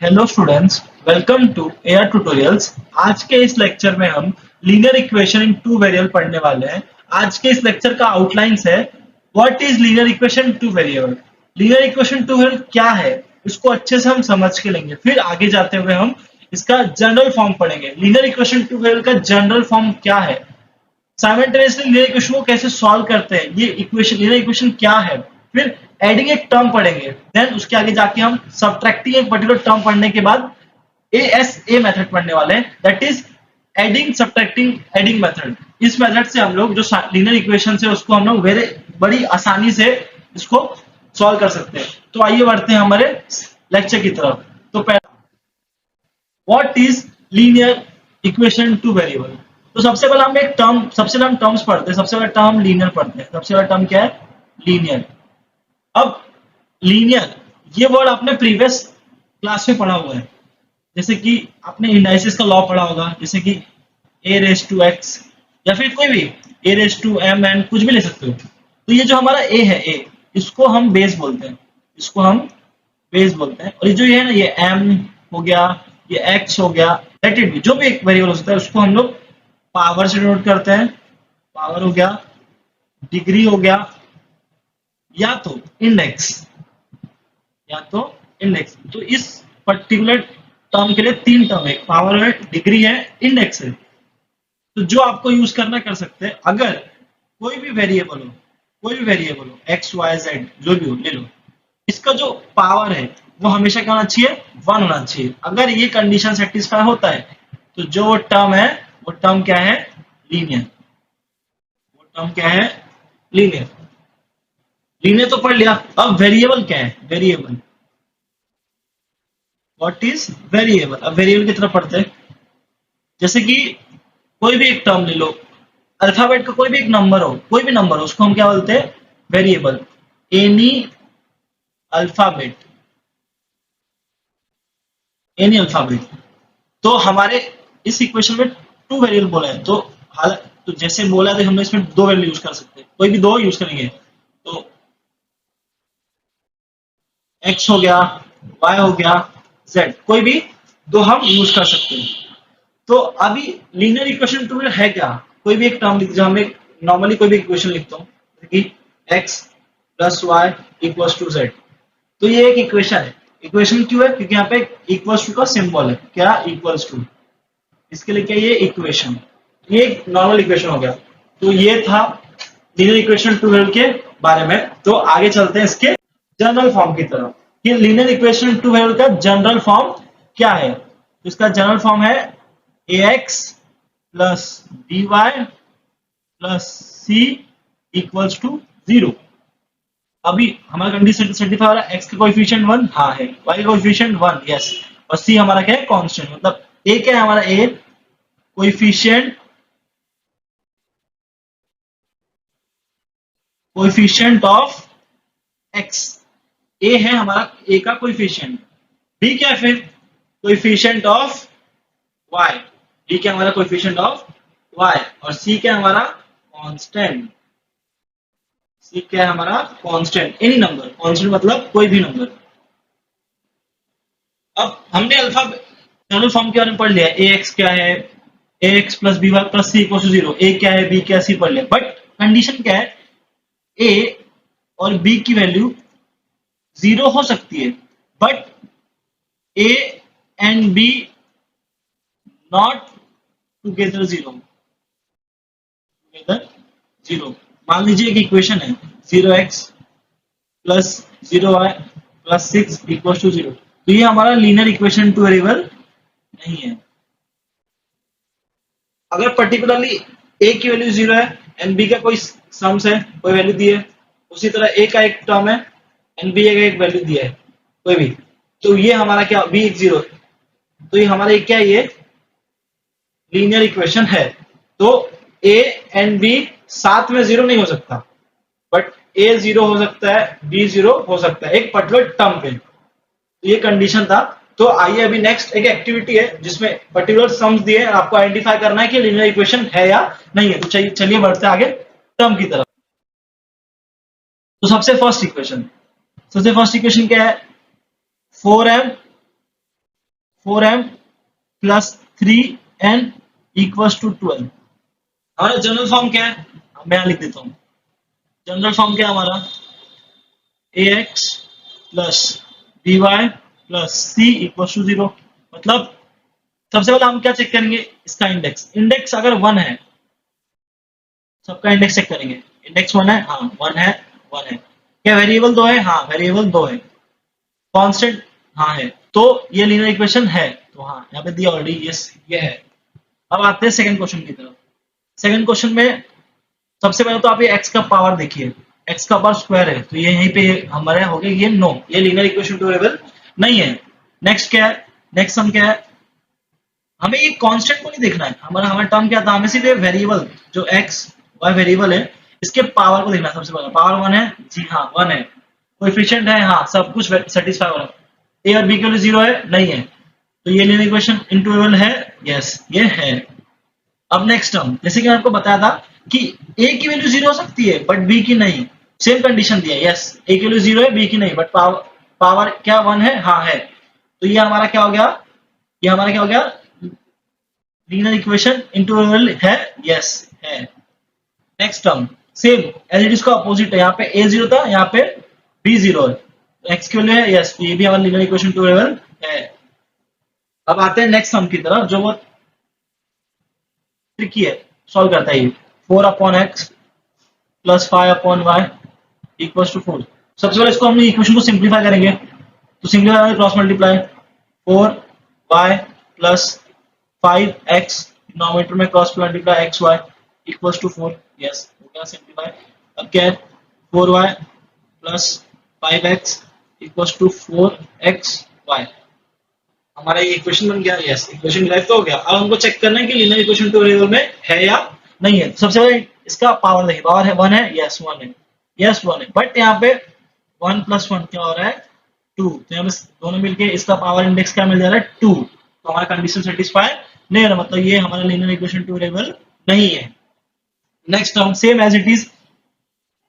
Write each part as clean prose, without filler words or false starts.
Hello students, welcome to AR tutorials. आज के इस लेक्चर में हम linear equation in two variable पढ़ने वाले हैं। आज के इस लेक्चर का आउटलाइंस है what is linear equation two variable. Linear equation two variable क्या है, इसको अच्छे से हम समझ के लेंगे। फिर आगे जाते हुए हम इसका जनरल फॉर्म पढ़ेंगे। लीनियर इक्वेशन टू वेरिएबल का जनरल फॉर्म क्या है, साइमल्टेनियसली लीनियर इक्वेशन को कैसे सॉल्व करते हैं, ये इक्वेशन लीनियर इक्वेशन क्या है। फिर एडिंग एक टर्म पढ़ेंगे, देन उसके आगे जाके हम सब्ट्रैक्टिंग एक पर्टिकुलर टर्म पढ़ने के बाद एएसए मेथड पढ़ने वाले हैं, that is adding subtracting adding method. इस मेथड से हम लोग जो लीनियर इक्वेशन है उसको हम लोग वेरी बड़ी आसानी से इसको सॉल्व कर सकते हैं। तो आइए बढ़ते हैं हमारे लेक्चर की तरफ। तो पहला, what is linear equation two variable. तो सबसे पहले हम एक टर्म, सबसे पहले हम टर्म्स पढ़ते हैं। सबसे पहले टर्म लीनियर पढ़ते हैं। सबसे पहला टर्म क्या है? लीनियर। अब लीनियर ये वर्ड आपने प्रीवियस क्लास में पढ़ा हुआ है, जैसे कि आपने इंडाइसिस का लॉ पढ़ा होगा, जैसे कि ए रेस टू एक्स या फिर कोई भी ए रेस टू एम एन कुछ भी ले सकते हो। तो ये जो हमारा ए है, ए इसको हम बेस बोलते हैं, इसको हम बेस बोलते हैं। और ये जो ये है ना, ये एम हो गया, ये एक्स हो गया, लेट इट बी, जो भी एक वेरिएबल हो सकता है उसको हम लोग पावर से डिनोट करते हैं। पावर हो गया, डिग्री हो गया, या तो इंडेक्स, या तो इंडेक्स। तो इस पर्टिकुलर टर्म के लिए तीन टर्म है, पावर है, डिग्री है, इंडेक्स है। तो जो आपको यूज करना कर सकते हैं। अगर कोई भी वेरिएबल हो, कोई भी वेरिएबल हो, एक्स वाई जेड जो भी हो ले लो, इसका जो पावर है वो हमेशा क्या होना चाहिए? 1 होना चाहिए। अगर ये कंडीशन सेटिस्फाई होता है तो जो वो टर्म है, वो टर्म क्या है? लीनियर। वो टर्म क्या है? लीनियर। लीनियर तो पढ़ लिया। अब वेरिएबल क्या है? Variable, what is variable. अब वेरिएबल की तरफ पढ़ते हैं। जैसे कि कोई भी एक टर्म ले लो, अल्फाबेट का कोई भी एक नंबर हो, कोई भी नंबर हो, उसको हम क्या बोलते हैं? Variable. Any alphabet, any alphabet. तो हमारे इस इक्वेशन में टू वेरिएबल बोला है, तो हाल तो जैसे बोला है, हम इसमें दो वेरिएबल यूज कर सकते हैं, कोई भी दो यूज करेंगे। तो एक्स हो गया, वाई हो गया, जेड, कोई भी दो हम यूज कर सकते हैं। तो अभी लीनियर इक्वेशन टू है क्या? कोई भी एक टर्म लिख, जो हमें नॉर्मली कोई भी इक्वेशन लिखता हूँ कि x plus y equals to z. तो ये एक इक्वेशन है। इक्वेशन क्यों है? क्योंकि यहाँ पे इक्वल्स टू का सिंबल है। क्या? Equals to. इसके लिए क्या ये इक्वेशन, ये एक नॉर्मल इक्वेशन हो गया। तो ये था लीनियर इक्वेशन टू के बारे में। तो आगे चलते हैं इसके जनरल फॉर्म की तरफ कि लीनियर इक्वेशन टू का जनरल फॉर्म क्या है। तो इसका जनरल फॉर्म है ax plus by plus c equals to 0। अभी हमारा कंडीशन सेटिस्फाई हो रहा है। x का कोएफिशिएंट 1 हाँ है, y का कोएफिशिएंट 1 यस, और c हमारा क्या है? कांस्टेंट। मतलब a क्या है हमारा? a coefficient, coefficient of x। a है हमारा a का कोएफिशिएंट। b क्या है फिर? Coefficient of y। d क्या हमारा? Coefficient of y। और c क्या हमारा? कांस्टेंट। c क्या है हमारा? कांस्टेंट। एनी नंबर, कांस्टेंट मतलब कोई भी नंबर। अब हमने अल्फा जनरल फॉर्म के बारे में पढ़ लिया। ax क्या है? ax plus b y plus c equal to 0। a क्या है? b क्या है? c पढ़ लिया। बट कंडीशन क्या है? a और b की वैल्यू 0 हो सकती है, but a and b not together 0। Together 0। मान लीजिए एक इक्वेशन है 0x plus 0y plus 6 equal to 0। तो ये हमारा लीनियर इक्वेशन टू वेरिएबल नहीं है। अगर पर्टिकुलरली a की वैल्यू 0 है एंड b का कोई सम्स है, कोई वैल्यू दी है, उसी तरह a का एक टर्म है एंड b का एक वैल्यू दिया है कोई भी, तो ये हमारा क्या? b 0। तो ये हमारा क्या है? ये लीनियर इक्वेशन है। तो a एंड b साथ में 0 नहीं हो सकता, बट a 0 हो सकता है, b 0 हो सकता है एक पर्टिकुलर टर्म पे। तो ये कंडीशन था। तो आइए अभी नेक्स्ट एक एक्टिविटी है जिसमें पर्टिकुलर सम्स दिए, आपको आइडेंटिफाई करना है कि लीनियर इक्वेशन है या नहीं है। तो चलिए बढ़ते आगे टर्म की तरफ। तो सबसे फर्स्ट इक्वेशन क्या है? 4m 4m plus 3n equals to 12। हमारा जनरल फॉर्म क्या है, मैं यहाँ लिख देता हूँ। जनरल फॉर्म क्या है हमारा, ax plus by plus c equals to 0। मतलब सबसे पहले हम क्या चेक करेंगे, इसका इंडेक्स। इंडेक्स अगर 1 है, सबका इंडेक्स चेक करेंगे। इंडेक्स 1 है, हाँ 1 है, 1 है। क्या वेरिएबल 2 है, हाँ वेरिएबल 2 है। कांस्टेंट हाँ है, तो ये लीनियर इक्वेशन है। तो हाँ यहाँ पे दिया ऑलरेडी, यस ये है। अब आते हैं सेकंड क्वेश्चन की तरफ। सेकंड क्वेश्चन में सबसे पहले तो आप ये x का पावर देखिए, x का पावर स्क्वायर है, तो ये यहीं पे हमारे हो गया ये नो, ये लीनियर इक्वेशन टू वेरिएबल नहीं है। नेक्स्ट क्या है, नेक्स्ट सम क्या है, हमें ये कांस्टेंट को नहीं देखना है, हमारा टर्म क्या था, हमें सिर्फ ये वेरिएबल जो x y वेरिएबल है इसके पावर को देखना है। सबसे पहले पावर 1 है, जी हाँ 1 है। कोएफिशिएंट है, हाँ सब कुछ सेटिस्फाई हो रहा है। a और b के लिए 0 है, नहीं है, तो ये लीनियर इक्वेशन इनटू वेरिएबल है, यस ये है। अब नेक्स्ट टर्म, जैसे कि मैं आपको बताया था कि a की वैल्यू 0 हो सकती है बट b की नहीं, सेम कंडीशन दिया है। यस a की वैल्यू 0 है, b की नहीं, बट पावर क्या 1 है, हाँ है। तो ये हमारा क्या हो गया, ये हमारा क्या हो गया, लीनियर इक्वेशन इनटू वेरिएबल है, यस है। Next term same as it is का अपोजिट है, यहाँ पे a 0 था, यहाँ पे b 0 है, तो x की वैल्यू है, यस ये भी हमारा लीनियर इक्वेशन टू वेरिएबल है। अब आते हैं नेक्स्ट सम की तरफ, जो बहुत ट्रिकी है, सॉल्व करता है ये। 4 upon x plus 5 upon y equals to 4। सबसे पहले इसको हमने इक्वेशन को सिंप्लीफाई करेंगे, तो simplify cross multiply 4y plus 5x, denominator में cross multiply xy equals to 4। Yes हो गया सिंप्लीफाई। अब क्या है, 4y plus 5x equals to 4xy, हमारा ये इक्वेशन बन गया। यस इक्वेशन डिराइव तो हो गया। अब हमको चेक करना है कि लीनियर इक्वेशन टू वेरिएबल में है या नहीं है। सबसे पहले इसका पावर देखिए, पावर है 1 है, यस 1 है, यस 1 है, बट यहाँ पे 1 प्लस 1 क्या हो रहा है 2, तो यहाँ पे दोनों मिलके इसका पावर इंडेक्स क्या मिल जा रहा है 2, तो हमारा कंडीशन सेटिस्फाई नहीं हो रहा, मतलब ये हमारा लीनियर इक्वेशन टू वेरिएबल नहीं है। Next term same as it is,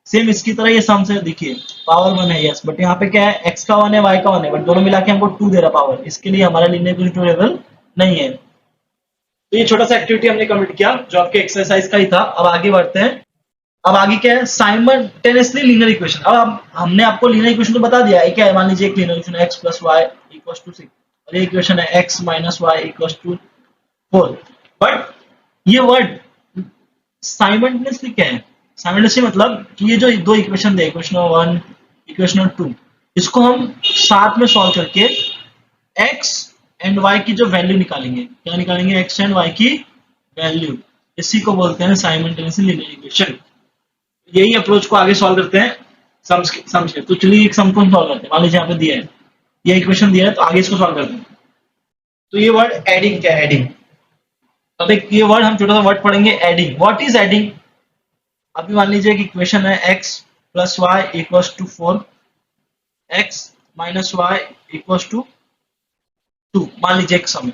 same इसकी तरह ये सम से देखिए, पावर 1 है, यस, बट यहाँ पे क्या है, x का 1 है, y का 1 है, बट दोनों मिला के हमको 2 दे रहा पावर, इसके लिए हमारा लीनियर इक्वेशन टू वेरिएबल नहीं है। तो ये छोटा सा एक्टिविटी हमने कंप्लीट किया जो आपके एक्सरसाइज का ही था। अब आगे बढ़ते हैं। अब आगे क्या है, साइमल्टेनियसली लीनियर इक्वेशन। अब हमने आपको लीनियर इक्वेशन तो बता दिया है, क्या है, मान लीजिए एक linear equation x plus y equals to 6 और ये इक्वेशन है x minus y equals to 4। But ये वर्ड साइमल्टेनियसली क्या है, साइमल्टेनियसली मतलब कि ये जो दो इक्वेशन दे, इक्वेशन 1 इक्वेशन 2, इसको हम साथ में सॉल्व करके x एंड y की जो वैल्यू निकालेंगे, क्या निकालेंगे, x एंड y की वैल्यू, इसी को बोलते हैं साइमल्टेनियसली लीनियर इक्वेशन। यही अप्रोच को आगे सॉल्व करते हैं सम्स के। तो चलिए एक सम को सॉल्व करते हैं। मान लीजिए यहाँ पे दिया है, ये इक्वेशन दिया है, तो आगे इसको सॉल्व करते हैं। तो ये वर्ड एडिंग क्या है, एडिंग। अब एक ये वर्ड हम छोटा सा वर्ड पढ़ेंगे, एडिंग। What is adding. अभी मान लीजिए कि इक्वेशन है x plus y equals to 4, x minus y equals to 2, मान लीजिए एक सम है।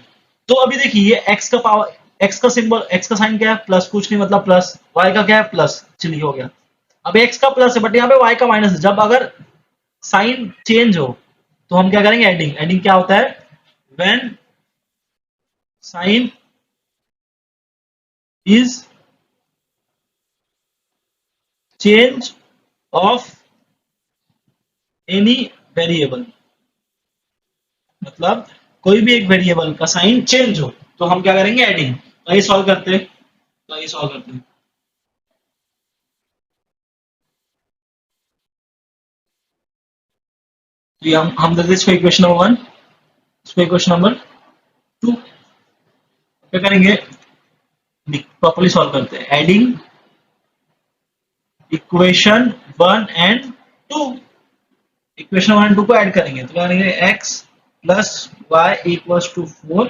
तो अभी देखिए ये x का पावर, x का सिंबल, x का साइन क्या है, प्लस, कुछ नहीं मतलब प्लस, y का क्या है प्लस, चलिए हो गया। अब x का प्लस है बट यहाँ पे y का माइनस है, जब अगर साइन चेंज हो तो हम क्या करेंगे, एडिंग। एडिंग क्या होता है, when sign is change of any variable, मतलब कोई भी एक वेरिएबल का साइन चेंज हो तो हम क्या करेंगे, एडिंग। तो ये सॉल्व करते हैं, तो ये सॉल्व करते हैं। तो ये हम देते इसको इक्वेशन नंबर 1, इसको इक्वेशन नंबर 2, क्या करेंगे, प्रॉपर्ली सॉल्व करते हैं। Adding equation 1 and 2, equation 1 and 2 को ऐड करेंगे, तो क्या करेंगे, x plus y equals to 4,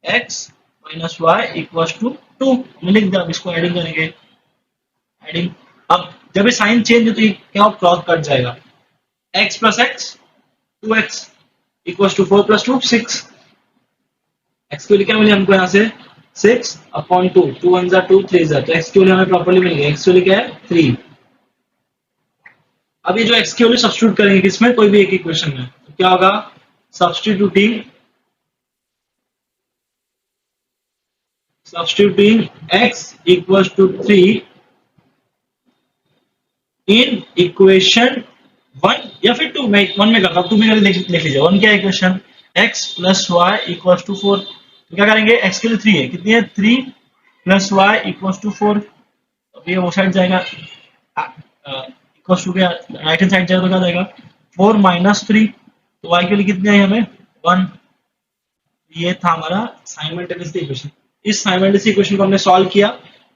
x minus y equals to 2, लिख दिया। अब इसको एडिंग करेंगे, एडिंग। अब जब ये साइन चेंज हो तो ये क्या क्रॉस कट जाएगा, x plus x 2x equals to 4 plus 2 6, x की वैल्यू क्या मिली हमको यहाँ से 6 अपॉन 2, 2 1 जा 2 3 जा, तो x की वैल्यू हमें प्रॉपर्ली मिल गई। x की वैल्यू क्या है 3। अब ये जो x की वैल्यू सब्स्टिट्यूट करेंगे किसमें, कोई भी एक इक्वेशन में, तो क्या होगा, substituting substituting x equals to 3 in equation 1 या फिर 2 में 1 में करता हूं, 2 में करके लिख लीजिए। 1 क्या है equation, x plus y equals to 4। तो क्या करेंगे, x के लिए 3 है, कितनी है 3 प्लस वाई इक्वल्स टू 4। अब ये वो साइड जाएगा, इक्वल्स टू के राइट हैंड साइड जाएगा तो क्या जाएगा 4 माइनस 3। तो y के लिए कितनी आई हमें 1। ये था हमारा साइमल्टेनियस इक्वेशन। इस साइमल्टेनियस इक्वेशन को हमने सॉल्व किया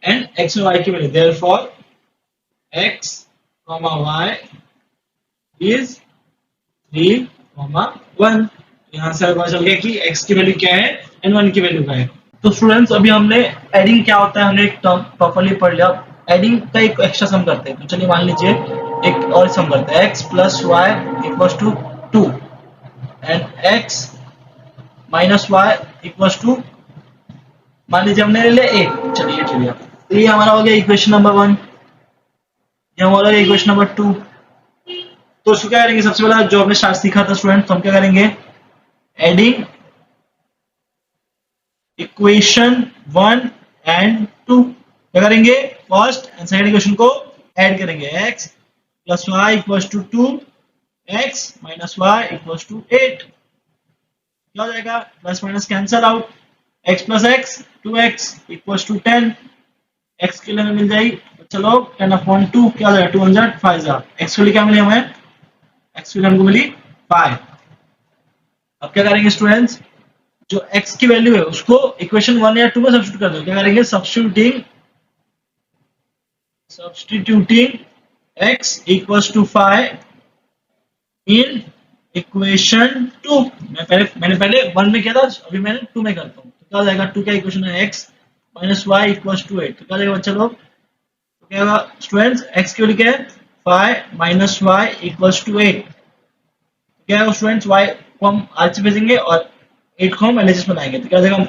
एंड x और y की value, therefore x, y is 3, 1। यहाँ से पता चल गया कि x की वैल्यू क्या है एंड 1 की वैल्यू क्या है। तो स्टूडेंट्स अभी हमने एडिंग क्या होता है हमने एक टर्म प्रॉपर्ली पढ़ लिया। एडिंग का एक एक्स्ट्रा सम करते हैं, तो चलिए मान लीजिए एक और सम करते हैं, x plus y equals to 2 and x minus y equals to, मान लीजिए हमने ले लिया 8। चलिए ये लिया, तो ये हमारा हो गया इक्वेशन नंबर 1, ये हमारा हो गया इक्वेशन नंबर 2। तो उसको क्या करेंगे, सबसे पहला जो हमने स्टार्ट सीखा था स्टूडेंट, तो हम क्या करेंगे, एडिंग इक्वेशन 1 एंड 2। क्या करेंगे, फर्स्ट एंड सेकंड इक्वेशन को ऐड करेंगे, x plus y equals to 2, x minus y equals to 8। क्या हो जाएगा, plus minus cancel out, x plus x 2x equals to 10। x के लिए हमें मिल जाएगी, तो चलो 10/2 क्या हो जाएगा 2 1 5। x के लिए क्या मिली हमें, x के लिए हमको मिली 5। अब क्या करेंगे स्टूडेंट्स, जो x की वैल्यू है उसको इक्वेशन 1 या 2 में सब्स्टिट्यूट कर दो। क्या करेंगे, substituting x equals to 5 in equation 2। मैंने पहले 1 में किया था, अभी मैंने 2 में करता हूँ। तो क्या हो जाएगा, 2 क्या इक्वेशन है, x minus y equals to 8। तो क्या जाएगा बच्चा लोग, तो क्या होगा स्टूडेंट्स, x की वैल्यू क्या है 5 माइनस वाई इक्वल्स टू 8। क्या है स्टूडेंट्स, y को हम आरसी भेजेंगे और 8 को हम एलएचएस बनाएंगे, तो क्या हो जाएगा,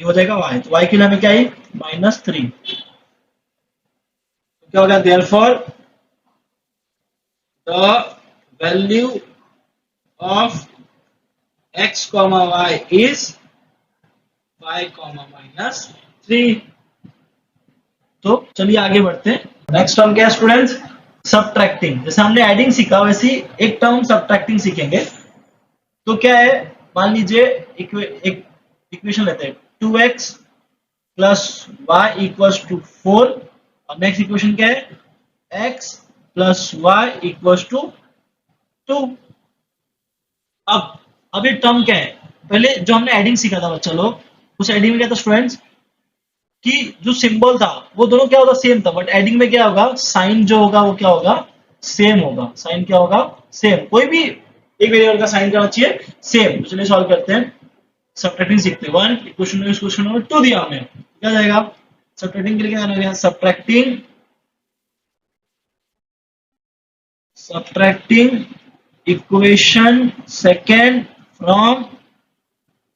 ये हो जाएगा y। तो y के लिए हमें क्या है -3। तो क्या हो गया, therefore the value of x, y is 5, -3। तो चलिए आगे बढ़ते हैं। नेक्स्ट टर्म क्या है स्टूडेंट्स, सबट्रैक्टिंग। जैसे हमने एडिंग सीखा वैसे एक टर्म सबट्रैक्टिंग सीखेंगे। तो क्या है, मान लीजिए एक इक्वेशन लेते हैं, 2x plus y equals to 4 और नेक्स्ट इक्वेशन क्या है, x plus y equals to 2। अब ये टर्म क्या है, पहले जो हमने एडिंग सीखा था बच्चा लोग, उस एडिंग में क्या था स्टूडेंट्स, कि जो सिंबल था वो दोनों क्या होगा, सेम था, बट एडिंग में क्या होगा, साइन जो होगा वो क्या होगा, सेम होगा। साइन क्या होगा, सेम। कोई भी एक वेरिएबल का साइन क्या होना चाहिए, सेम। तो चलिए सॉल्व करते हैं, सबट्रैक्टिंग सीखते हैं। 1 क्वेश्चन नंबर 2 दिया हमें, क्या जाएगा, सबट्रैक्टिंग के लिए क्या करना है, subtracting equation second from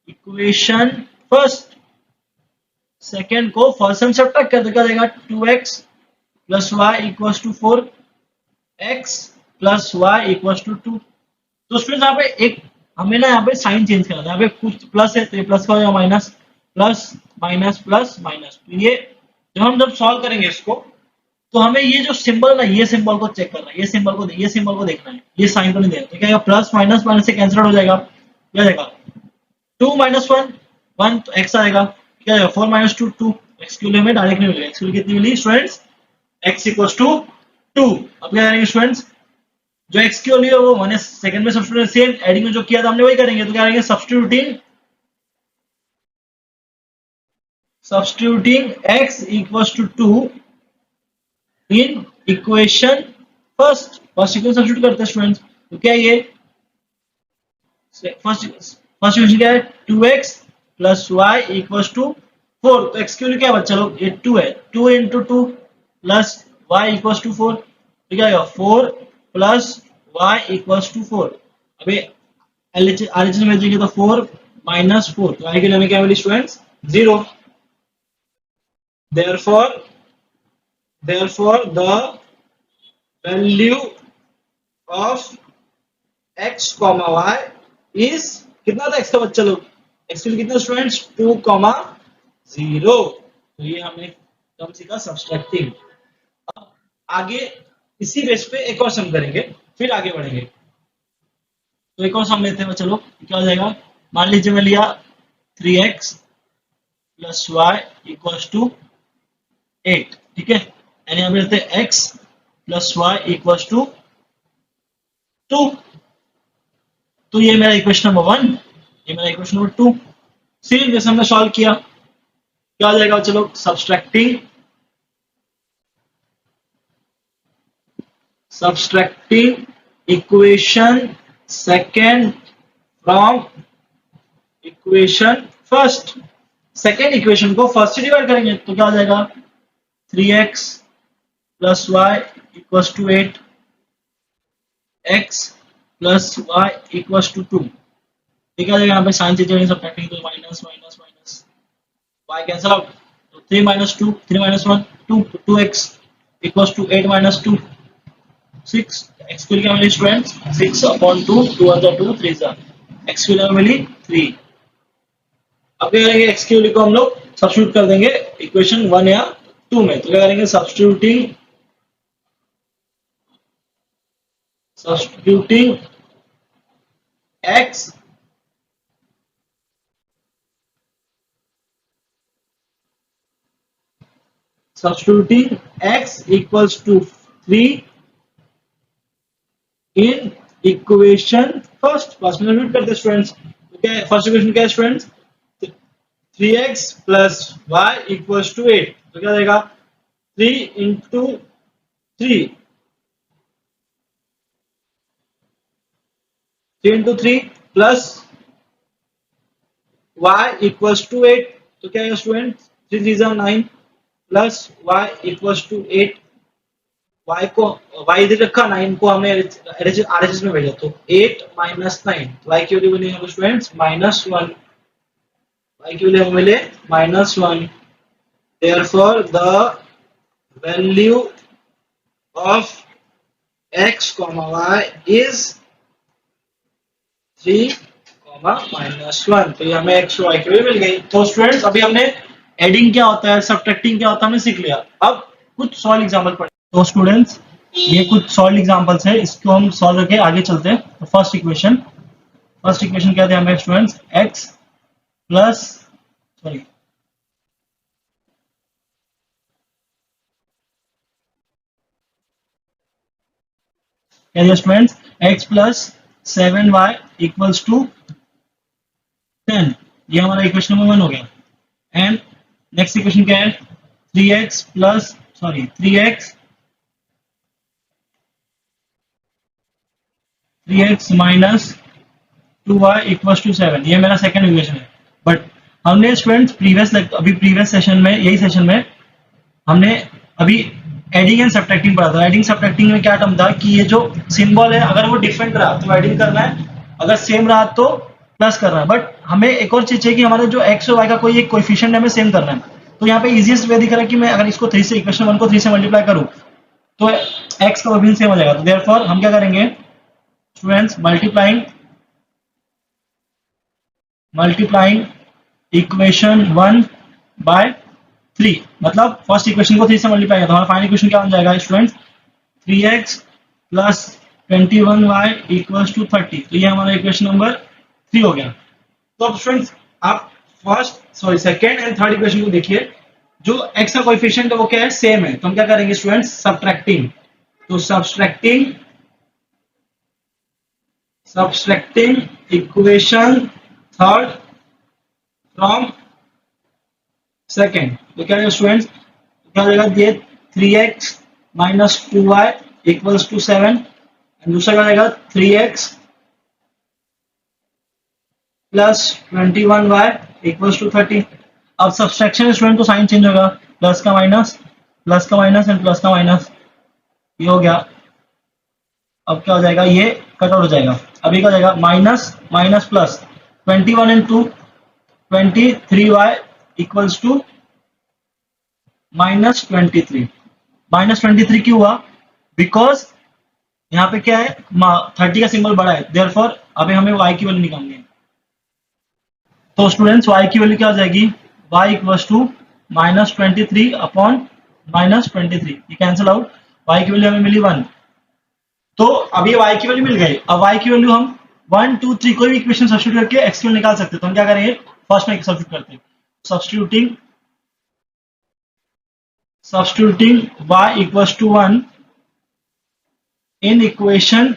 equation first. Second को फर्स्ट में सब्ट्रैक्ट कर, तो क्या जाएगा 2x plus y equals to 4, x plus y equals to 2। तो स्टूडेंट्स यहाँ पे एक हमें ना यहाँ पे साइन चेंज करना है। यहाँ पे कुछ प्लस है तो ये प्लस का हो जाएगा minus, plus minus plus minus. तो ये जब सॉल्व करेंगे इसको, तो हमें ये जो सिंबल ना, ये सिंबल को चेक करना है, ये सिंबल को देखना है, ये साइन को नहीं देखना। तो क्या प्लस माइनस माइनस से कैंसिल हो जाएगा, क्या जाएगा 2 माइनस 1 1, तो x आएगा, क्या जाएगा 4 माइनस 2 2। x की वैल्यू हमें डायरेक्ट नहीं मिलेगा, x की वैल्यू कितनी मिली स्टूडेंट्स, x इक्वल्स टू 2। अब क्या करेंगे स्टूडेंट्स, जो x की वैल्यू है वो मैंने सेकंड में सब्स्टिट्यूट, सेम एडिंग में जो किया था हमने वही करेंगे। तो क्या करेंगे, substituting x equals to 2 in equation first equation substitute करते हैं स्टूडेंट्स। तो क्या ये फर्स्ट इक्वेशन क्या है, 2x plus y equals to 4। तो x की वैल्यू क्या है बच्चा लोग, ये 2 है, 2 into 2 plus y equals to 4। तो क्या आएगा 4 प्लस y इक्वल्स टू 4। अभी RHS में भेजेंगे तो 4 माइनस 4, तो y के लिए हमें क्या मिली students 0। therefore the value of x y is कितना था x का बच्चा लोग, x की कितना स्टूडेंट्स 2 2 0। तो ये हमने टर्म सीखा सब्सट्रैक्टिंग। अब आगे इसी बेस पे एक और सम करेंगे, फिर आगे बढ़ेंगे। तो एक और सम लेते हैं, चलो क्या हो जाएगा। मान लीजिए मैं लिया 3x plus y equals to 8, ठीक है। यानी यहाँ पे लेते हैं x plus y equals to 2। तो ये मेरा इक्वेशन नंबर 1, ये मेरा इक्वेशन नंबर 2। सेम जैसे हमने सॉल्व किया, क्या हो जाएगा, चलो subtracting equation second from equation first. Second equation को फर्स्ट से डिवाइड करेंगे तो क्या हो जाएगा, 3x plus y equals to 8, x plus y equals to 2। ठीक है, यहाँ पे साइन चीजें सब्ट्रैक्टिंग तो minus minus minus y cancel out, तो 3 minus 2 3 minus 1 2, 2x equals to 8 minus 2 6। x की वैल्यू मिली स्टूडेंट्स 6 अपॉन 2, 2 और 2 3 जा, x की वैल्यू मिली 3। अब क्या करेंगे, x की वैल्यू को हम लोग सब्स्टिट्यूट कर देंगे इक्वेशन 1 या 2 में। तो क्या करेंगे, substituting x equals to 3 in equation first. First में सब्स्टिट्यूट करते स्टूडेंट्स, तो क्या है फर्स्ट इक्वेशन, क्या है students, 3x plus y equals to 8। तो क्या देगा, 3 into 3, 3 into 3 plus y equals to 8। तो क्या है student, 3 3 9 plus y equals to 8। y को y इधर रखा, 9 को हमने आरएचएस में भेजा, तो 8 माइनस 9, y की वैल्यू बनी स्टूडेंट्स -1। y की वैल्यू मिले -1। Therefore, the value of x, y is 3, -1। तो ये हमें x y की वैल्यू मिल गई। तो स्टूडेंट्स अभी हमने एडिंग क्या होता है, सब्ट्रैक्टिंग क्या होता है, हमने सीख लिया। अब कुछ सॉल्व एग्जांपल पढ़े। तो स्टूडेंट्स ये कुछ सॉल्व एग्जांपल्स है, इसको हम सॉल्व करके आगे चलते हैं। तो फर्स्ट इक्वेशन क्या थे हमें स्टूडेंट्स, x प्लस सॉरी क्या दिया students, x plus 7y equals to 10। ये हमारा इक्वेशन नंबर 1 हो गया। एंड नेक्स्ट इक्वेशन क्या है, 3x minus 2y equals to 7। ये मेरा सेकंड इक्वेशन है। बट हमने स्टूडेंट्स प्रीवियस सेशन में, यही सेशन में हमने अभी एडिंग एंड सब्ट्रैक्टिंग पढ़ा था। एडिंग सब्ट्रैक्टिंग में क्या टर्म था कि ये जो सिंबल है अगर वो डिफरेंट रहा तो एडिंग करना है, अगर सेम रहा तो प्लस करना है। बट हमें एक और चीज चाहिए कि हमारा जो एक्स और वाई का कोई एक कोएफिशिएंट है हमें सेम करना है। तो यहाँ पे इजीएस्ट वे दिख रहा है कि मैं अगर इसको 3 से इक्वेशन 1 को 3 से मल्टीप्लाई करूँ तो एक्स का कोएफिशिएंट सेम हो जाएगा। तो देयरफॉर हम क्या करेंगे स्टूडेंट्स, मल्टीप्लाइंग इक्वेशन 1 बाय 3, मतलब फर्स्ट इक्वेशन को 3 से मल्टीप्लाई किया तो हमारा फाइनल इक्वेशन क्या बन जाएगा students, 3x plus 21y equals to 30। तो ये हमारा इक्वेशन नंबर 3 हो गया। तो अब स्टूडेंट्स आप सेकंड एंड थर्ड इक्वेशन को देखिए, जो x का कोएफिशिएंट है वो क्या है, सेम है। तो हम क्या करेंगे स्टूडेंट्स, सब्ट्रैक्टिंग। तो subtracting equation third from second. तो क्या स्टूडेंट्स, क्या हो जाएगा, ये 3x minus 2y equals to 7। दूसरा क्या जाएगा, 3x plus 21y equals to 30। अब सब्सट्रैक्शन स्टूडेंट तो साइन चेंज होगा, प्लस का माइनस एंड प्लस का माइनस, ये हो गया। अब क्या हो जाएगा, ये कट आउट हो जाएगा। अब ये क्या हो जाएगा, minus minus plus 21 and 2 23y equals to -23। -23 क्यों हुआ, बिकॉज यहाँ पे क्या है, 30 का सिंबल बड़ा है। देयरफॉर अभी हमें y की वैल्यू निकालनी है। तो स्टूडेंट्स y की वैल्यू क्या हो जाएगी, y इक्वल्स टू -23 अपॉन -23, ये कैंसिल आउट, y की वैल्यू हमें मिली 1। तो अब ये y की वैल्यू मिल गई। अब y की वैल्यू हम 1 2 3 कोई भी इक्वेशन सब्स्टिट्यूट करके x की वैल्यू निकाल सकते हैं। तो हम क्या करेंगे, फर्स्ट में सब्स्टिट्यूट करते हैं, substituting y equals to 1 in equation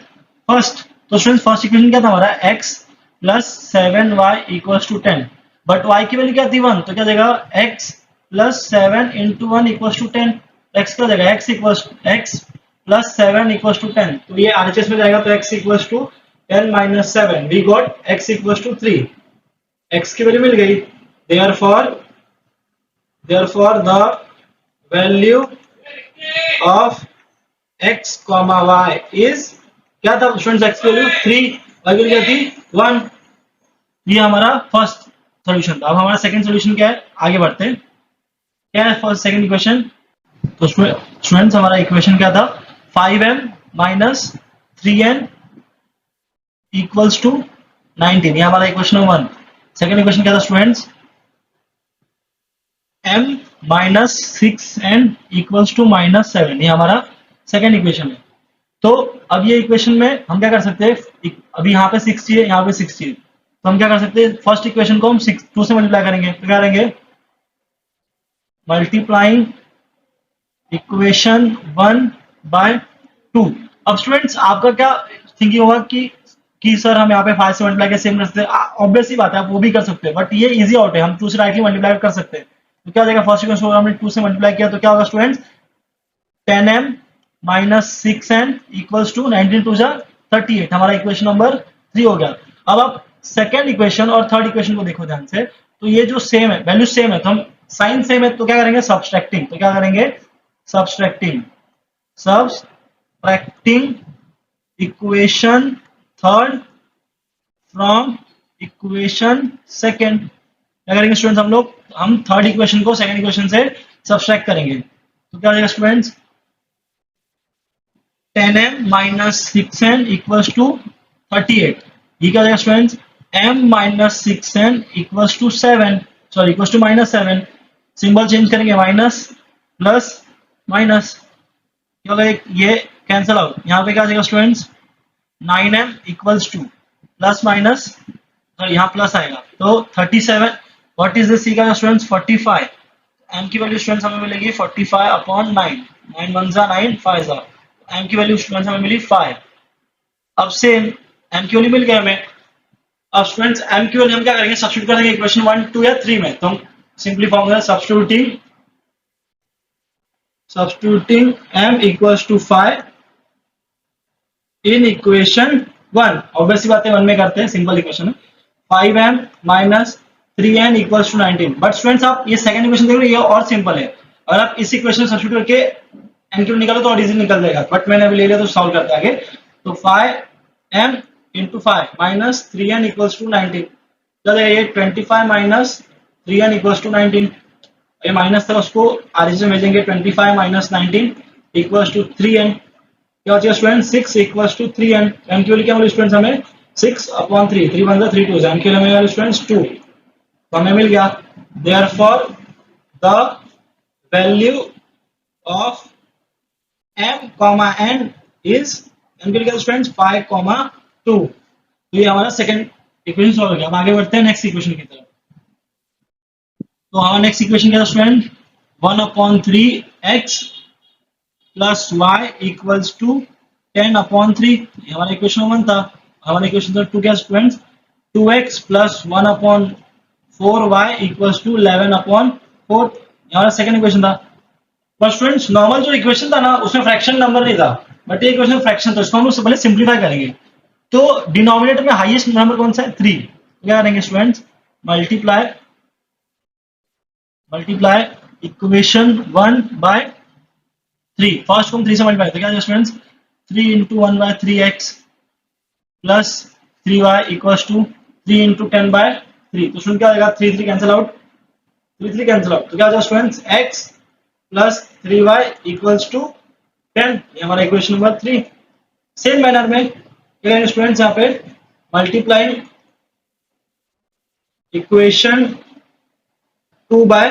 first. तो स्टूडेंट फर्स्ट इक्वेशन क्या था हमारा, x plus 7y equals to 10, but y की वैल्यू क्या थी 1, तो क्या देगा x plus 7 into 1 equals to 10, x क्या देगा x प्लस 7 इक्वल्स टू 10, तो ये RHS में जाएगा, तो x equals to 10 minus 7, we got x equals to 3, x की वैल्यू मिल गई। therefore the value of x comma y is, क्या था स्टूडेंट्स, x की वैल्यू 3, y की वैल्यू क्या थी 1। ये हमारा फर्स्ट सॉल्यूशन था। अब हमारा सेकंड सॉल्यूशन क्या है, आगे बढ़ते हैं। क्या है फर्स्ट सेकंड इक्वेशन, तो स्टूडेंट्स हमारा इक्वेशन क्या था, 5m minus 3n equals to 19, ये हमारा इक्वेशन 1। सेकंड इक्वेशन क्या था students, m minus 6n equals to -7, ये हमारा सेकंड इक्वेशन है। तो अब ये इक्वेशन में हम क्या कर सकते हैं, अभी यहाँ पे 6 चाहिए, यहाँ पे 6 चाहिए, तो हम क्या कर सकते हैं, फर्स्ट इक्वेशन को हम 2 से मल्टीप्लाई करेंगे, तो क्या करेंगे, मल्टीप्लाइंग इक्वेशन 1 बाय 2। अब स्टूडेंट्स आपका क्या थिंकिंग होगा कि सर हम यहाँ पे 5 से मल्टीप्लाई के सेम कर सकते हैं, ऑब्वियस ही बात है, आप वो भी कर सकते हैं, बट ये इजी आउट है, हम 2 से डायरेक्टली मल्टीप्लाई कर सकते हैं। तो क्या हो जाएगा, फर्स्ट इक्वेशन हमने 2 से मल्टीप्लाई किया, तो क्या होगा students, 10m minus 6n equals to 19 two जा 38, हमारा इक्वेशन नंबर 3 हो गया। अब आप सेकेंड इक्वेशन और थर्ड इक्वेशन को देखो ध्यान से, तो ये जो सेम है, वैल्यू सेम है, तो हम साइन सेम है, तो क्या करेंगे, सब्सट्रैक्टिंग, तो क्या करेंगे, subtracting equation third from equation second. क्या करेंगे स्टूडेंट्स, हम थर्ड इक्वेशन को सेकेंड इक्वेशन से सब्सट्रैक्ट करेंगे, तो क्या हो जाएगा students, 10m minus 6n equals to 38, ये क्या हो जाएगा students, m minus 6n equals to 7, sorry equals to -7, symbol change करेंगे, माइनस प्लस माइनस, क्या होगा, ये कैंसिल आउट, यहाँ पे क्या आ जाएगा students, 9m equals two plus minus, तो यहाँ प्लस आएगा, तो 37, व्हाट इज दिस, क्या स्टूडेंट्स 45, m की वैल्यू स्टूडेंट्स हमें मिलेगी 45 अपॉन 9, 9 1 जा 9 5 जा, m की वैल्यू स्टूडेंट्स हमें मिली 5। अब सेम m की वैल्यू मिल गया हमें, अब स्टूडेंट्स m की वैल्यू हम क्या करेंगे, सब्स्टिट्यूट करेंगे इक्वेशन 1 2 या 3 में, तो हम simply formula substituting m equals to 5 in equation 1, obviously बात है 1 में करते हैं, सिंपल इक्वेशन है, 5m minus 3n equals to 19, but students आप ये सेकंड इक्वेशन देख रहे हो, ये और सिंपल है, अगर आप इस इक्वेशन सब्स्टिट्यूट करके m की निकालो तो और इजी निकल जाएगा, बट मैंने अभी ले लिया तो सॉल्व करते हैं आगे। तो 5m into 5 minus 3n equals to 19, चलो ये 25 माइनस 3n इक्वल्स टू 19, ये माइनस था उसको आगे से भेजेंगे, 25 माइनस 19 इक्वल्स टू 3n, क्या होता है student 6 equals to 3n, m की वैल्यू क्या मिली स्टूडेंट्स हमें 6 अपॉन 3, 3 1 3 2, m की वैल्यू हमें स्टूडेंट्स 2, तो हमें मिल गया, therefore the value of m comma n is, m की वैल्यू स्टूडेंट्स 5 कॉमा 2, तो ये हमारा सेकंड इक्वेशन सॉल्व हो गया। अब आगे बढ़ते हैं नेक्स्ट इक्वेशन की तरफ। तो हमारा नेक्स्ट इक्वेशन क्या था student, 1 upon 3x plus y equals to 10 upon 3, ये हमारा इक्वेशन 1 था। हमारा इक्वेशन 2 क्या students, 2x plus 1 upon 4y equals to 11 upon 4, ये हमारा सेकंड इक्वेशन था। बट स्टूडेंट्स नॉर्मल जो इक्वेशन था ना उसमें फ्रैक्शन नंबर नहीं था, बट ये इक्वेशन फ्रैक्शन था, इसको हम लोग पहले सिंप्लीफाई करेंगे। तो डिनोमिनेटर में हाईएस्ट नंबर कौन सा है, 3, क्या करेंगे students, multiply equation 1 by 3, first को हम 3 से मल्टीप्लाई, तो क्या है students 3 into 1 by 3x plus 3y equals to 3 into 10 by 3, तो स्टूडेंट क्या आएगा, 3 3 कैंसिल आउट, 3 3 कैंसिल आउट, तो क्या हो जाएगा students x plus 3y equals to 10, ये हमारा इक्वेशन नंबर 3। सेम मैनर में क्या करेंगे स्टूडेंट्स, यहाँ पे मल्टीप्लाइंग इक्वेशन 2 बाय,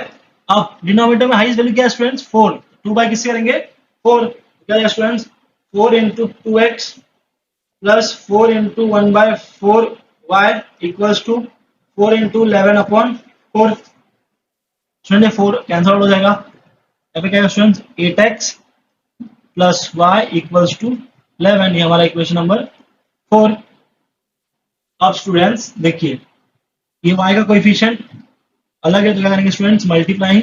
अब डिनोमिनेटर में हाईएस्ट वैल्यू क्या है स्टूडेंट्स 4, 2 बाय किससे करेंगे 4, क्या है students 4 into 2x plus 4 into 1 by 4y equals to 4 into 11 upon 4। Student 4 cancel out हो जाएगा, यहाँ पे क्या है students 8x plus y equals to 11, ये हमारा इक्वेशन नंबर 4। अब स्टूडेंट्स देखिए ये y का कोएफिशिएंट अलग है तो क्या करेंगे students multiplying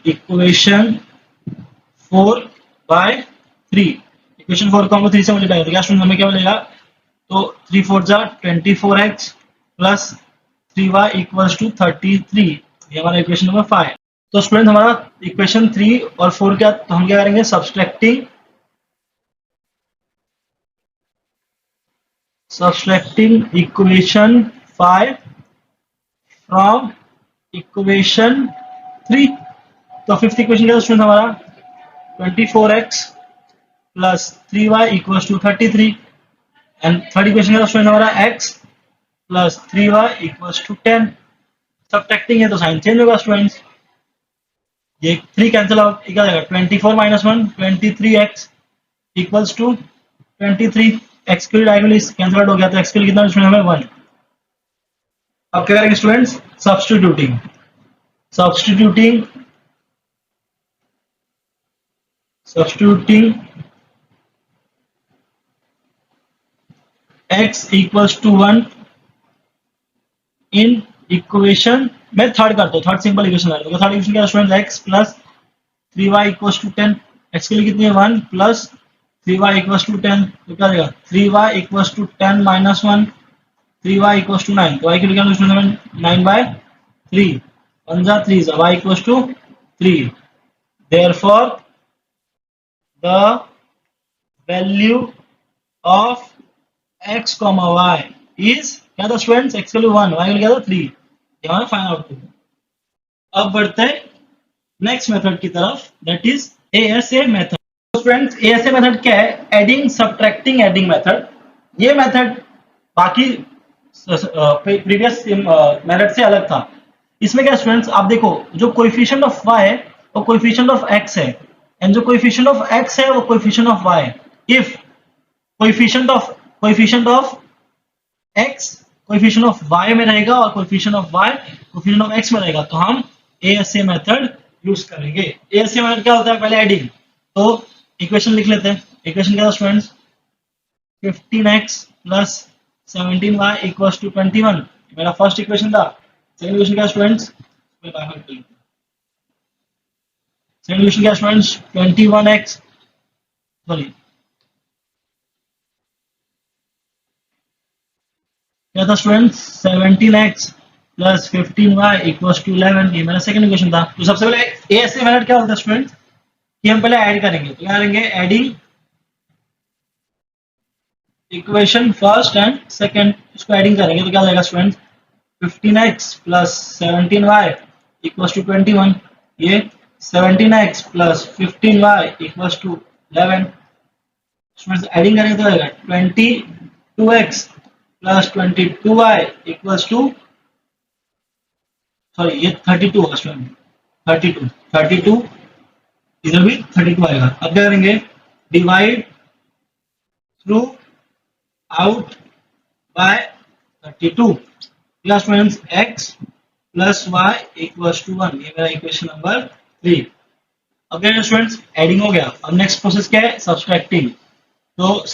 equation 4 by 3, equation 4 को हमको 3 से मल्टीप्लाई करेंगे, क्या स्टूडेंट हमें क्या मिलेगा, तो 3 4 जा 24x plus 3y equals to 33, ये हमारा इक्वेशन नंबर 5। तो स्टूडेंट हमारा इक्वेशन 3 और 4 क्या, तो हम क्या करेंगे सब्सट्रैक्टिंग इक्वेशन 5 फ्रॉम इक्वेशन 3। तो फिफ्थ इक्वेशन क्या स्टूडेंट हमारा 24x plus 3y equals to 33, and third equation क्या स्टूडेंट हमारा x plus 3y equals to 10। Subtracting है तो साइन चेंज होगा स्टूडेंट्स, ये 3 कैंसिल आउट, क्या जाएगा 24 minus 1 23x equals to 23, x के लिए डायगोनली कैंसिल आउट हो गया तो x के लिए कितना स्टूडेंट हमें 1। अब क्या करेंगे students substituting x equals to 1 in equation, मैं थर्ड करता हूँ, थर्ड सिंपल इक्वेशन है, थर्ड इक्वेशन क्या student x plus 3y equals to 10, x के लिए कितनी है 1 प्लस 3y इक्वल्स टू 10, तो क्या देगा 3y equals to 10 minus 1, 3y equals to 9, तो y के लिए क्या स्टूडेंट 9 बाय 3, 1 जा 3 जा y equals to 3, therefore the value of x comma y is क्या था स्टूडेंट्स, x के लिए 1, y के लिए क्या था 3, ये हमारा फाइनल आउटपुट। अब बढ़ते हैं नेक्स्ट मेथड की तरफ, दैट इज ASA मेथड। तो फ्रेंड्स ASA मेथड क्या है, एडिंग सब्ट्रैक्टिंग एडिंग मेथड। ये मेथड बाकी प्रीवियस मेथड से अलग था। इसमें क्या स्टूडेंट्स आप देखो, जो कोएफिशिएंट ऑफ y है वो कोएफिशिएंट ऑफ x है, एंड जो कोएफिशिएंट ऑफ x है वो कोएफिशिएंट ऑफ y है। If coefficient of x coefficient of y में रहेगा और coefficient of y coefficient of x में रहेगा, तो हम ASA मेथड यूज करेंगे। ASA मेथड क्या होता है, पहले एडिंग, तो इक्वेशन लिख लेते हैं। इक्वेशन क्या था students 15x plus 17y equals to 21, मेरा फर्स्ट इक्वेशन था। सेकंड इक्वेशन क्या स्टूडेंट्स, सेकंड इक्वेशन क्या स्टूडेंट्स 21x सॉरी क्या था students 17x plus 15y equals to 11, ये मेरा सेकंड इक्वेशन था। तो सबसे पहले ASA मेथड क्या होता है स्टूडेंट्स कि हम पहले ऐड करेंगे, तो क्या करेंगे adding equation first and second, इसको एडिंग करेंगे तो क्या जाएगा students 15x plus 17y equals to 21, ये 17x plus 15y equals to 11। Students adding करेंगे तो आएगा 22x plus 22y equals to sorry ये 32 होगा स्टूडेंट 32 इधर भी 32 आएगा। अब क्या करेंगे डिवाइड थ्रू आउट बाय 32, प्लस students x plus y equals to 1, ये मेरा इक्वेशन नंबर 3। अब क्या स्टूडेंट्स एडिंग हो गया, अब नेक्स्ट प्रोसेस क्या है सब्सट्रैक्टिंग। तो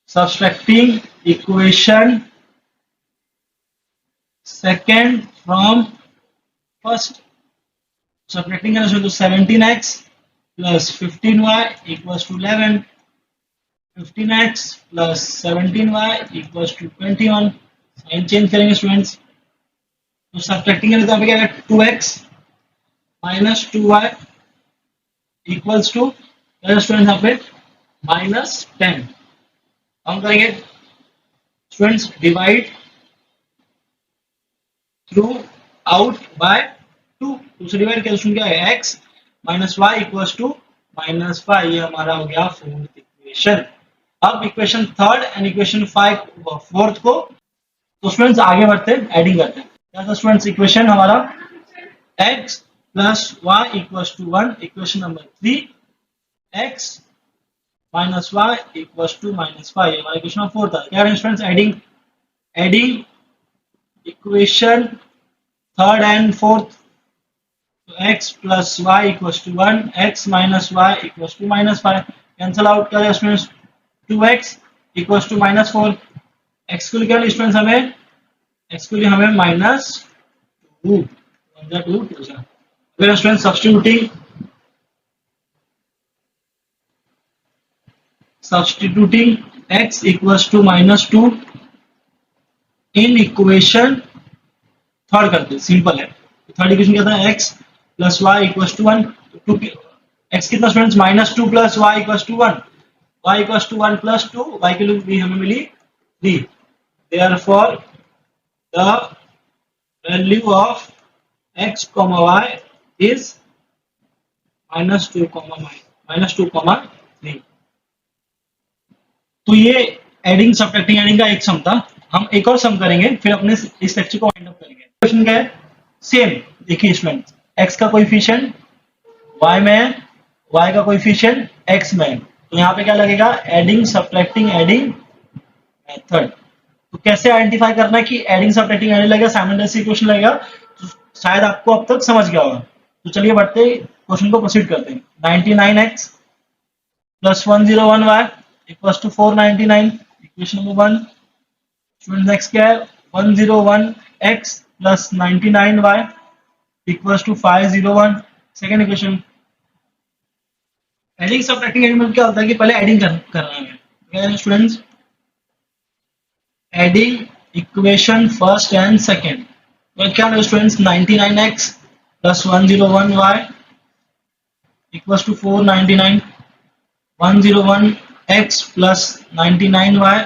subtracting equation second from first, subtracting करना तो 17x plus 15y equals to 11, 15x plus 17y equals to 21, sign change करेंगे स्टूडेंट्स। तो सब्ट्रैक्टिंग करें तो यहाँ पे क्या है 2x minus 2y equals to students यहाँ पे -10। हम करेंगे students divide throughout by 2, दूसरी डिवाइड कैलकुलेशन क्या है x minus y equals to -5, ये हमारा हो गया फोर्थ इक्वेशन। अब equation third and equation fourth को, तो स्टूडेंट्स आगे बढ़ते हैं, एडिंग करते हैं। क्या था स्टूडेंट्स इक्वेशन हमारा, x plus y equals to 1, equation number 3, x minus y equals to -5, हमारा इक्वेशन नंबर 4 था। क्या करें students, adding, adding equation third and fourth, x plus y equals to 1, x minus y equals to -5, cancel out करें students, 2x equals to -4, x को क्या students हमें, x के लिए हमें -2, 1 जा 2 2 जा, फिर student substituting x equals to -2 in equation third करते हैं, सिंपल है। थर्ड इक्वेशन क्या था, x plus y equals to 1, तो x कितना students, -2 plus y equals to 1, y equals to 1 plus 2, y की वैल्यू हमें मिली 3, therefore the value of x comma y is -2 comma 3। तो ये एडिंग सब्ट्रैक्टिंग एडिंग का एक सम था। हम एक और सम करेंगे, फिर अपने इस लेक्चर को वाइंड अप करेंगे। क्वेश्चन क्या है, सेम देखिए स्टूडेंट, x का कोएफिशिएंट y में है, y का कोएफिशिएंट x में है, तो यहाँ पे क्या लगेगा, एडिंग सब्ट्रैक्टिंग एडिंग मेथड। तो कैसे आइडेंटिफाई करना है कि एडिंग सब्ट्रैक्टिंग एडिंग लगेगा, साइमल्टेनियस इक्वेशन लगेगा, तो शायद आपको अब तक समझ गया होगा। तो चलिए बढ़ते क्वेश्चन को प्रोसीड करते हैं। 99x plus 101y equals to 499, equation number 1। Student next क्या है, 101x plus 99y equals to 501, second equation. Adding subtracting adding में क्या होता है कि पहले एडिंग करना है students, adding equation first and second. तो क्या है students, 99x plus 101y equals to 499, 101x plus 99y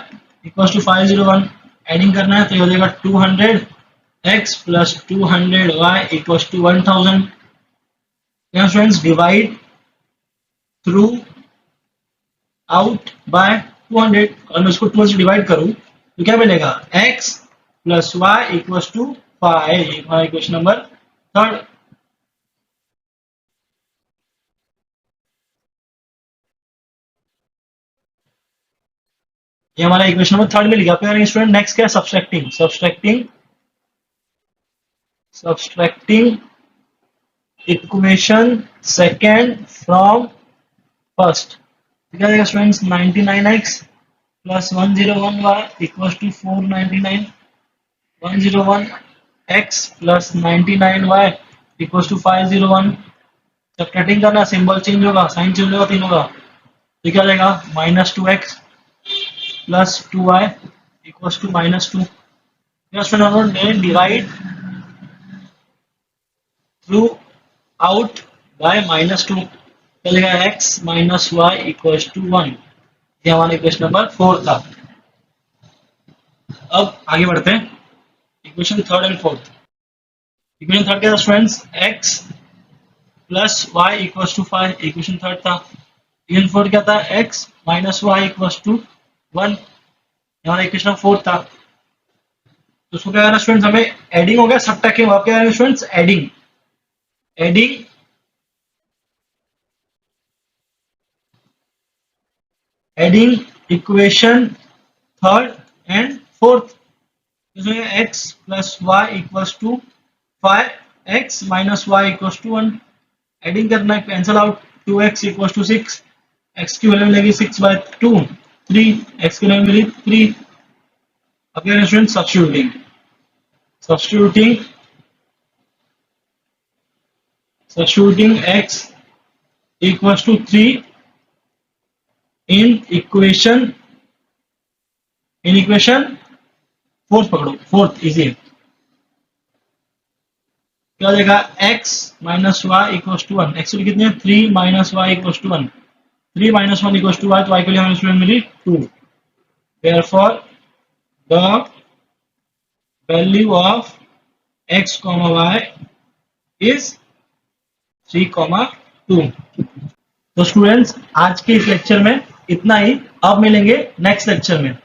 equals to 501, adding करना है तो ये हो जाएगा 200x plus 200y equals to 1000। यहाँ students divide throughout by 200, और मैं इसको 2 से डिवाइड करूं तो क्या मिलेगा, x plus y equals to 5, ये हमारा इक्वेशन नंबर थर्ड। ये हमारा इक्वेशन नंबर थर्ड मिल गया। फिर स्टूडेंट नेक्स्ट क्या है, subtracting, subtracting equation second from first. क्या देगा students, 99x plus 101y equals to 499, 101x plus 99y equals to 501। Subtracting करना, सिंबल चेंज होगा, साइन चेंज होगा, तीन होगा, तो क्या जाएगा, -2x plus 2y equals to -2। Divide throughout by -2, चलेगा x minus y equals to 1। ये हमारा इक्वेशन नंबर 4 था। अब आगे बढ़ते हैं, equation third and fourth. Equation third क्या था students, x plus y equals to 5, equation third था। इक्वेशन फोर्थ क्या था, x minus y equals to 1, हमारा इक्वेशन फोर्थ था। तो उसको क्या करना स्टूडेंट्स, हमें एडिंग हो गया, सब्ट्रैक्टिंग हो गया, क्या करेंगे students, adding, adding adding equation third and fourth. इसमें x plus y equals to 5, x minus y equals to 1, adding करना है, cancel out, 2x equals to 6, x की वैल्यू मिलेगी 6/2, 3, x की वैल्यू मिली 3। अब क्या student, substituting, substituting x equals to 3 in equation fourth पकड़ो, fourth easy है। क्या देगा, x minus y equals to 1, actually कितने हैं, 3 minus y equals to 1, 3 minus 1 equals to y, तो y के लिए हमें स्टूडेंट मिली 2, therefore the value of x comma y is 3, 2। तो स्टूडेंट्स आज के इस लेक्चर में इतना ही, अब मिलेंगे नेक्स्ट लेक्चर में।